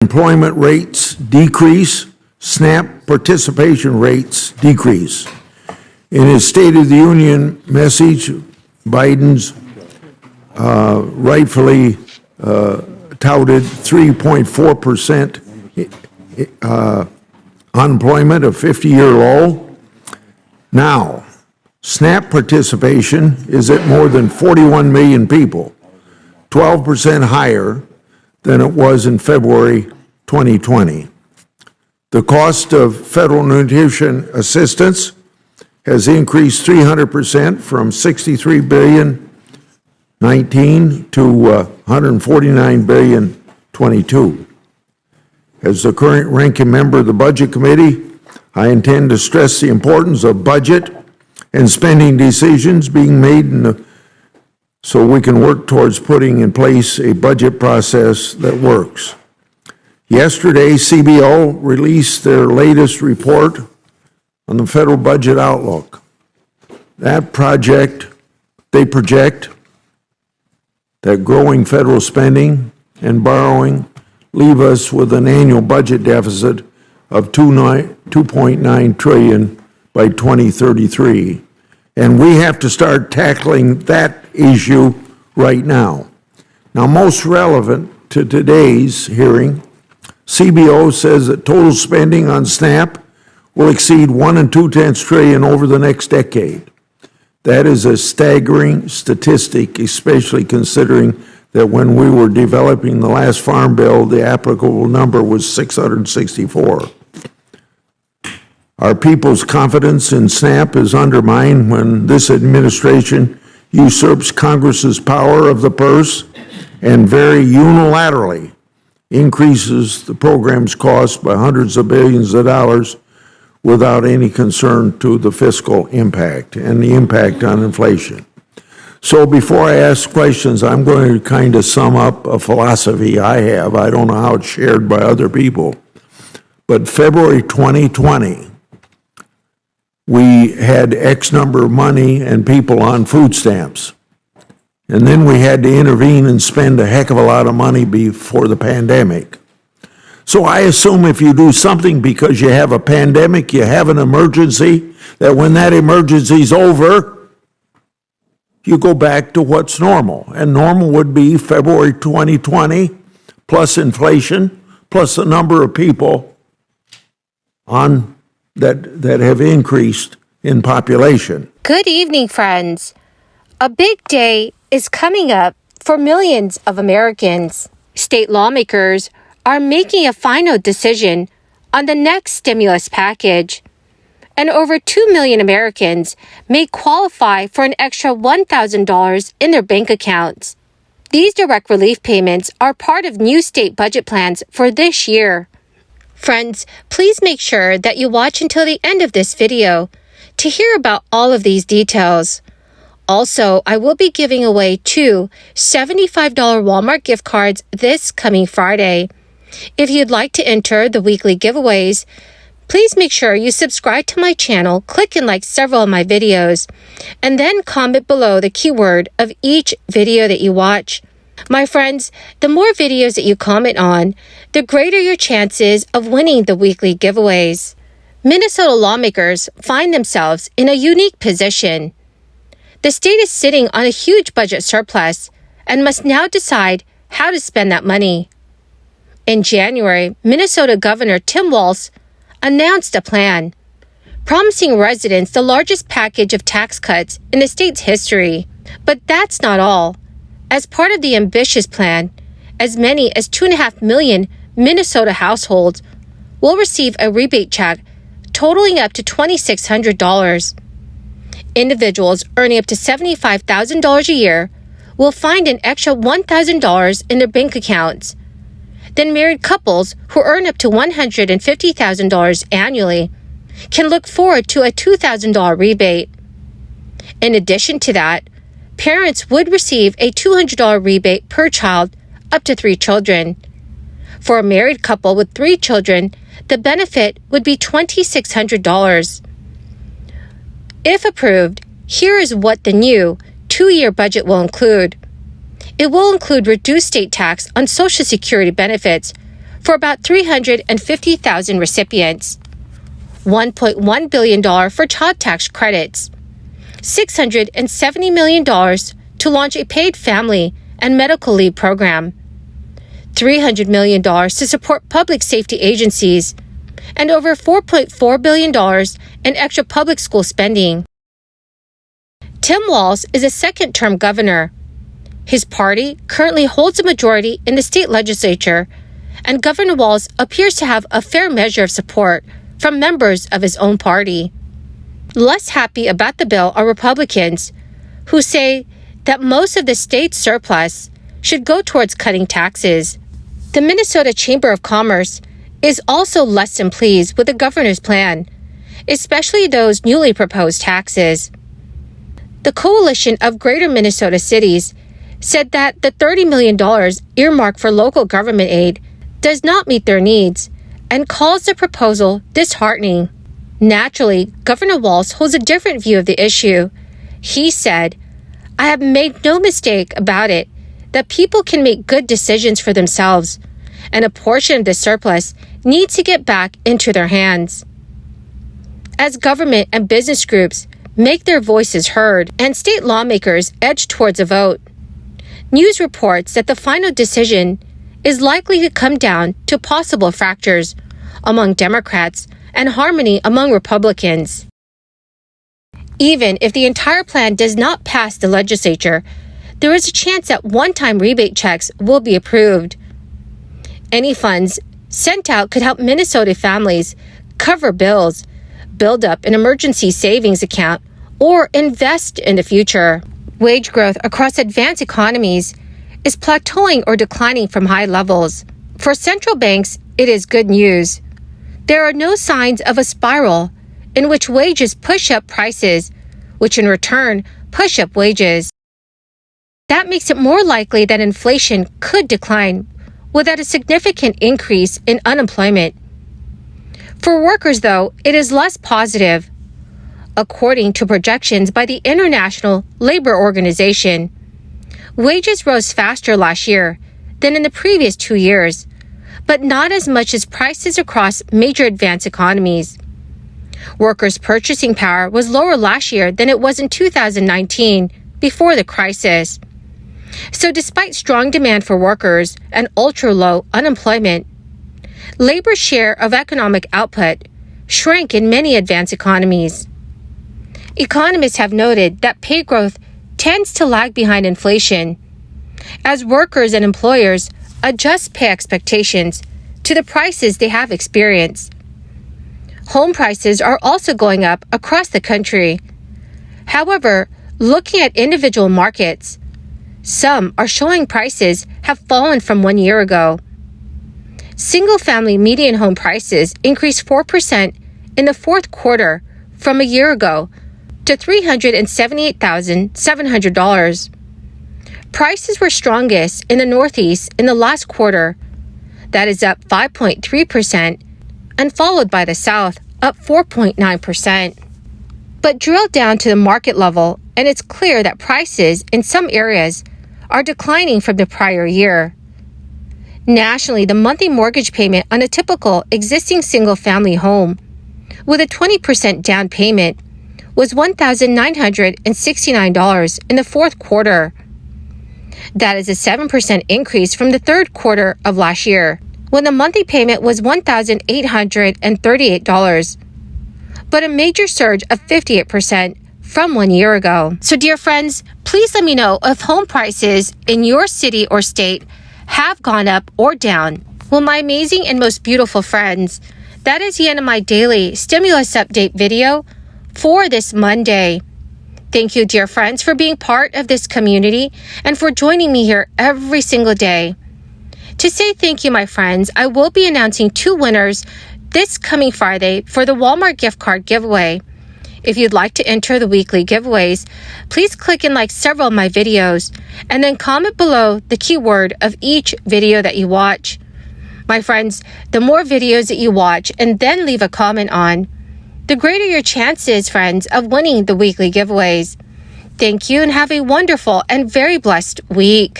Employment rates decrease, SNAP participation rates decrease. In his State of the Union message, Biden's rightfully touted 3.4% unemployment, a 50-year low. Now, SNAP participation is at more than 41 million people, 12% higher than it was in February 2020. The cost of federal nutrition assistance has increased 300% from $63 billion 19 to $149 billion 22. As the current ranking member of the Budget Committee, I intend to stress the importance of budget and spending decisions being made so we can work towards putting in place a budget process that works. Yesterday, CBO released their latest report on the federal budget outlook. They project that growing federal spending and borrowing leave us with an annual budget deficit of $2.9 trillion by 2033. And we have to start tackling that issue right now. Now, most relevant to today's hearing, CBO says that total spending on SNAP will exceed $1.2 trillion over the next decade. That is a staggering statistic, especially considering that when we were developing the last farm bill, the applicable number was 664. Our people's confidence in SNAP is undermined when this administration usurps Congress's power of the purse and very unilaterally increases the program's cost by hundreds of billions of dollars without any concern to the fiscal impact and the impact on inflation. So before I ask questions, I'm going to kind of sum up a philosophy I have. I don't know how it's shared by other people. But February 2020, we had X number of money and people on food stamps. And then we had to intervene and spend a heck of a lot of money before the pandemic. So I assume if you do something because you have a pandemic, you have an emergency, that when that emergency's over, you go back to what's normal. And normal would be February 2020 plus inflation, plus the number of people on that have increased in population. Good evening, friends. A big day is coming up for millions of Americans. State lawmakers are making a final decision on the next stimulus package, and over 2 million Americans may qualify for an extra $1,000 in their bank accounts. These direct relief payments are part of new state budget plans for this year. Friends, please make sure that you watch until the end of this video to hear about all of these details. Also, I will be giving away 2 $75 Walmart gift cards this coming Friday. If you'd like to enter the weekly giveaways, please make sure you subscribe to my channel, click and like several of my videos, and then comment below the keyword of each video that you watch. My friends, the more videos that you comment on, the greater your chances of winning the weekly giveaways. Minnesota lawmakers find themselves in a unique position. The state is sitting on a huge budget surplus and must now decide how to spend that money. In January, Minnesota Governor Tim Walz announced a plan, promising residents the largest package of tax cuts in the state's history. But that's not all. As part of the ambitious plan, as many as 2.5 million Minnesota households will receive a rebate check totaling up to $2,600. Individuals earning up to $75,000 a year will find an extra $1,000 in their bank accounts. Then married couples who earn up to $150,000 annually can look forward to a $2,000 rebate. In addition to that, parents would receive a $200 rebate per child up to 3 children. For a married couple with 3 children, the benefit would be $2,600. If approved, here is what the new 2-year budget will include. It will include reduced state tax on Social Security benefits for about 350,000 recipients, $1.1 billion for child tax credits, $670 million to launch a paid family and medical leave program, $300 million to support public safety agencies, and over $4.4 billion in extra public school spending. Tim Walz is a second-term governor. His party currently holds a majority in the state legislature, and Governor Walz appears to have a fair measure of support from members of his own party. Less happy about the bill are Republicans, who say that most of the state's surplus should go towards cutting taxes. The Minnesota Chamber of Commerce is also less than pleased with the governor's plan, especially those newly proposed taxes. The Coalition of Greater Minnesota Cities said that the $30 million earmarked for local government aid does not meet their needs and calls the proposal disheartening. Naturally, Governor Walz holds a different view of the issue. He said, "I have made no mistake about it that people can make good decisions for themselves, and a portion of the surplus needs to get back into their hands." As government and business groups make their voices heard and state lawmakers edge towards a vote, news reports that the final decision is likely to come down to possible fractures among Democrats and harmony among Republicans. Even if the entire plan does not pass the legislature, there is a chance that one-time rebate checks will be approved. Any funds sent out could help Minnesota families cover bills, build up an emergency savings account, or invest in the future. Wage growth across advanced economies is plateauing or declining from high levels. For central banks, it is good news. There are no signs of a spiral in which wages push up prices, which in return push up wages. That makes it more likely that inflation could decline without a significant increase in unemployment. For workers, though, it is less positive. According to projections by the International Labor Organization, wages rose faster last year than in the previous 2 years, but not as much as prices across major advanced economies. Workers' purchasing power was lower last year than it was in 2019, before the crisis. So despite strong demand for workers and ultra-low unemployment, labor's share of economic output shrank in many advanced economies. Economists have noted that pay growth tends to lag behind inflation as workers and employers adjust pay expectations to the prices they have experienced. Home prices are also going up across the country. However, looking at individual markets, some are showing prices have fallen from 1 year ago. Single-family median home prices increased 4% in the fourth quarter from a year ago to $378,700. Prices were strongest in the Northeast in the last quarter. That is up 5.3%, and followed by the South, up 4.9%. But drill down to the market level, and it's clear that prices in some areas are declining from the prior year. Nationally, the monthly mortgage payment on a typical existing single-family home with a 20% down payment was $1,969 in the fourth quarter. That is a 7% increase from the third quarter of last year, when the monthly payment was $1,838, but a major surge of 58% from 1 year ago. So dear friends, please let me know if home prices in your city or state have gone up or down. Well, my amazing and most beautiful friends, that is the end of my daily stimulus update video for this Monday. Thank you, dear friends, for being part of this community and for joining me here every single day. To say thank you, my friends, I will be announcing 2 winners this coming Friday for the Walmart gift card giveaway. If you'd like to enter the weekly giveaways, please click and like several of my videos and then comment below the keyword of each video that you watch. My friends, the more videos that you watch and then leave a comment on, the greater your chances, friends, of winning the weekly giveaways. Thank you and have a wonderful and very blessed week.